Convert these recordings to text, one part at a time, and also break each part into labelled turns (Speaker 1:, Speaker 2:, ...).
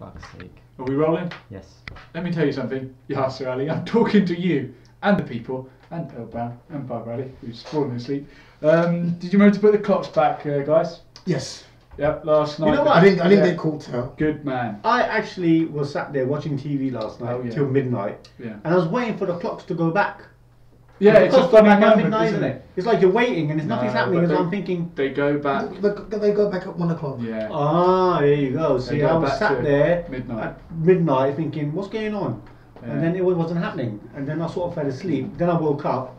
Speaker 1: fuck's sake.
Speaker 2: Are we rolling?
Speaker 1: Yes.
Speaker 2: Let me tell you something, Yasser Ali. I'm talking to you and the people, and Earl Brown, and Barbara Ali, who's fallen asleep. Did you remember to put the clocks back, guys?
Speaker 3: Yes.
Speaker 2: Yep, last night.
Speaker 4: You know what?
Speaker 3: I didn't get caught out.
Speaker 2: Good man.
Speaker 4: I actually was sat there watching TV last night till midnight,
Speaker 2: Yeah.
Speaker 4: and I was waiting for the clocks to go back.
Speaker 2: Yeah, it's a funny
Speaker 4: back at
Speaker 2: moment,
Speaker 4: midnight, isn't it? It's like you're waiting and nothing's happening, and I'm thinking
Speaker 2: they go back.
Speaker 3: They go back at 1 o'clock.
Speaker 2: Yeah.
Speaker 4: Ah, there you go. See, I was sat there
Speaker 2: midnight.
Speaker 4: at midnight thinking, what's going on?
Speaker 2: Yeah.
Speaker 4: And then it wasn't happening. And then I sort of fell asleep. Then I woke up.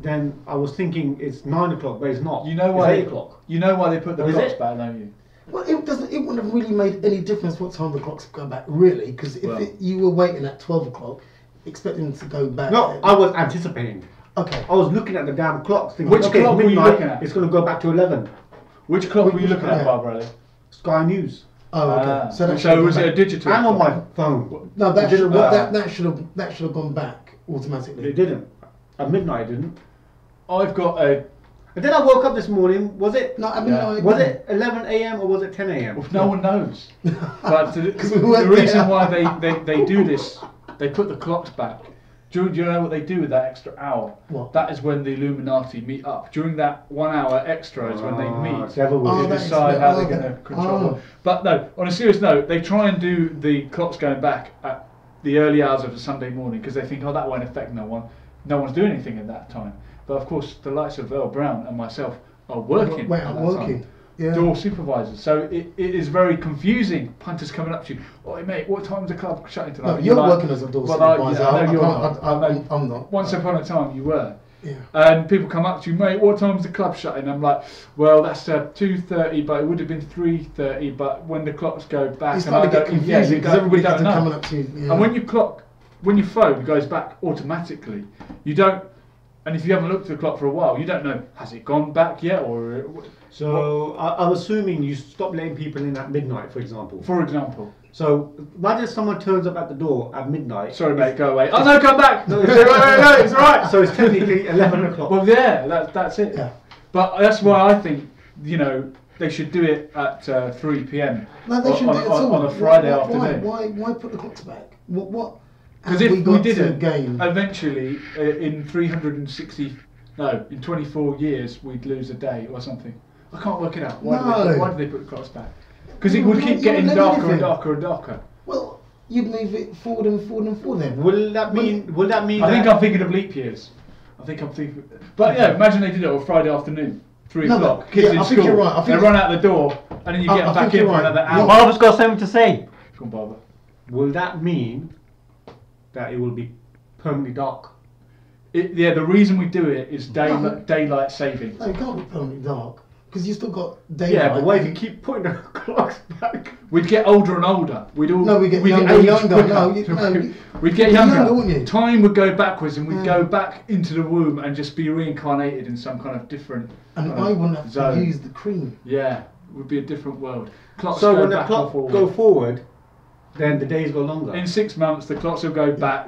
Speaker 4: Then I was thinking it's 9 o'clock, but it's not.
Speaker 2: You know why?
Speaker 4: It's 8 o'clock.
Speaker 2: You know why they put the
Speaker 4: Oh, is
Speaker 2: clocks
Speaker 4: it?
Speaker 2: back, don't you?
Speaker 3: Well, it wouldn't have really made any difference what time the clocks go back, really, because if you were waiting at 12 o'clock, expecting to go back.
Speaker 4: No, I was anticipating.
Speaker 3: Okay.
Speaker 4: I was looking at the damn clocks, thinking,
Speaker 2: Which
Speaker 4: okay,
Speaker 2: clock were you
Speaker 4: midnight,
Speaker 2: looking at?
Speaker 4: it's going to go back to 11.
Speaker 2: Which clock were you looking at,
Speaker 3: Yeah.
Speaker 2: Barbara Ali?
Speaker 4: Sky News.
Speaker 3: Oh, okay.
Speaker 2: So was it a digital?
Speaker 4: And on
Speaker 2: clock?
Speaker 4: my phone.
Speaker 3: No,
Speaker 4: It didn't work.
Speaker 3: that should have gone back automatically.
Speaker 4: It didn't. At midnight it didn't.
Speaker 2: I've got a.
Speaker 4: And then I woke up this morning, was it?
Speaker 3: No, I mean,
Speaker 2: Yeah.
Speaker 4: Was it 11 a.m. or was it 10 a.m.?
Speaker 2: Well, no one knows. But the
Speaker 3: we weren't
Speaker 2: reason
Speaker 3: there.
Speaker 2: why they do this, they put the clocks back. Do you know what they do with that extra hour?
Speaker 3: What?
Speaker 2: That is when the Illuminati meet up. During that 1 hour extra is when they meet
Speaker 4: Devil
Speaker 3: Oh,
Speaker 4: will
Speaker 2: to
Speaker 3: that
Speaker 2: decide
Speaker 3: is-
Speaker 2: how
Speaker 3: oh,
Speaker 2: they're going to
Speaker 3: that-
Speaker 2: control.
Speaker 3: oh.
Speaker 2: But no, on a serious note, they try and do the clocks going back at the early hours of a Sunday morning because they think, oh, that won't affect no one. No one's doing anything at that time. But of course, the likes of Earl Brown and myself are working.
Speaker 3: Wait,
Speaker 2: at
Speaker 3: I'm
Speaker 2: that
Speaker 3: working.
Speaker 2: time.
Speaker 3: Yeah.
Speaker 2: Door supervisors. So it is very confusing. Punters coming up to you. Oh, mate, what time's the club shutting tonight?
Speaker 3: No,
Speaker 2: And
Speaker 3: you're
Speaker 2: like,
Speaker 3: working as a door
Speaker 2: well,
Speaker 3: supervisor.
Speaker 2: I know
Speaker 3: I
Speaker 2: you're
Speaker 3: can't-
Speaker 2: not.
Speaker 3: I'm not.
Speaker 2: Once upon a time, you were.
Speaker 3: Yeah.
Speaker 2: And people come up to you, mate, what time's the club shutting? I'm like, well, that's 2:30, but it would have been 3:30. But when the clocks go back,
Speaker 3: It's
Speaker 2: and I
Speaker 3: starting to get
Speaker 2: don't,
Speaker 3: confusing because everybody
Speaker 2: don't
Speaker 3: keeps
Speaker 2: know.
Speaker 3: coming up to you. Yeah.
Speaker 2: And when your phone goes back automatically, you don't. And if you haven't looked at the clock for a while, you don't know, has it gone back yet? Or
Speaker 4: So I'm assuming you stop letting people in at midnight, for example.
Speaker 2: for example,
Speaker 4: So imagine someone turns up at the door at midnight.
Speaker 2: sorry mate, go away. Oh no, come back.
Speaker 4: No,
Speaker 2: No,
Speaker 4: it's,
Speaker 2: no, it's all right.
Speaker 4: So it's technically 11 o'clock.
Speaker 2: Well, yeah, that's it.
Speaker 3: Yeah.
Speaker 2: But that's why I think they should do it at 3 p.m.
Speaker 3: No, they shouldn't do it at all.
Speaker 2: on a Friday
Speaker 3: Why-
Speaker 2: afternoon.
Speaker 3: Why put the clocks back? What?
Speaker 2: Because
Speaker 3: have
Speaker 2: if we
Speaker 3: got to
Speaker 2: didn't,
Speaker 3: gain?
Speaker 2: eventually in 24 years, we'd lose a day or something. I can't work it out. Why do they put the clocks back? Because it would keep getting
Speaker 3: never
Speaker 2: darker and
Speaker 3: anything.
Speaker 2: darker and darker.
Speaker 3: Well, you'd move it forward and forward and forward then.
Speaker 4: Will that mean? Will that mean?
Speaker 2: I think
Speaker 4: that
Speaker 2: I'm thinking of leap years. But yeah, imagine they did it on Friday afternoon, 3
Speaker 3: No,
Speaker 2: o'clock.
Speaker 3: but-
Speaker 2: Kids
Speaker 3: yeah,
Speaker 2: in
Speaker 3: I
Speaker 2: school.
Speaker 3: think you're right. I
Speaker 2: They
Speaker 3: think
Speaker 2: run out the door, and then you get
Speaker 3: I
Speaker 2: them back
Speaker 3: think
Speaker 2: in
Speaker 3: you're
Speaker 2: for
Speaker 3: right.
Speaker 2: another
Speaker 3: Yeah.
Speaker 2: hour.
Speaker 1: Barbara's got something to say.
Speaker 2: Come on, Barbara.
Speaker 4: will that mean that it will be permanently dark?
Speaker 2: The reason we do it is
Speaker 3: No.
Speaker 2: daylight saving.
Speaker 3: No, it can't be permanently dark because you still got daylight.
Speaker 4: Yeah, but what if you keep putting the clocks back?
Speaker 2: We'd get older and older. We'd
Speaker 3: get younger and
Speaker 2: age
Speaker 3: younger.
Speaker 2: quicker.
Speaker 3: No, you-
Speaker 2: We'd get
Speaker 3: you'd be
Speaker 2: younger.
Speaker 3: younger, wouldn't you?
Speaker 2: Time would go backwards, and we'd
Speaker 3: Yeah.
Speaker 2: go back into the womb and just be reincarnated in some kind of different.
Speaker 3: And
Speaker 2: kind
Speaker 3: I
Speaker 2: of
Speaker 3: wouldn't have
Speaker 2: zone.
Speaker 3: to use the cream.
Speaker 2: Yeah, it would be a different world. Clocks
Speaker 4: So
Speaker 2: go
Speaker 4: when the
Speaker 2: back
Speaker 4: clock
Speaker 2: or forward.
Speaker 4: go forward, then the days go longer.
Speaker 2: In 6 months, the clocks will go back.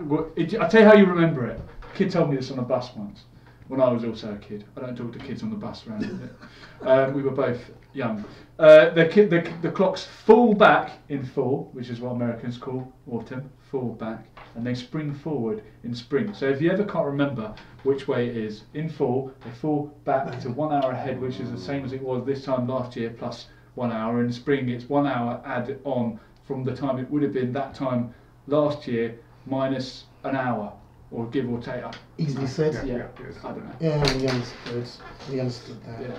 Speaker 2: I'll tell you how you remember it. A kid told me this on a bus once, when I was also a kid. I don't talk to kids on the bus around it. We were both young. The clocks fall back in fall, which is what Americans call autumn, fall back, and they spring forward in spring. So if you ever can't remember which way it is, in fall, they fall back to 1 hour ahead, which is the same as it was this time last year, plus 1 hour. In spring, it's 1 hour added on from the time it would have been that time last year, minus an hour, or give or take.
Speaker 3: Easily said.
Speaker 2: Yeah, I don't know.
Speaker 3: Yeah, we understood. We understood that.
Speaker 2: Yeah.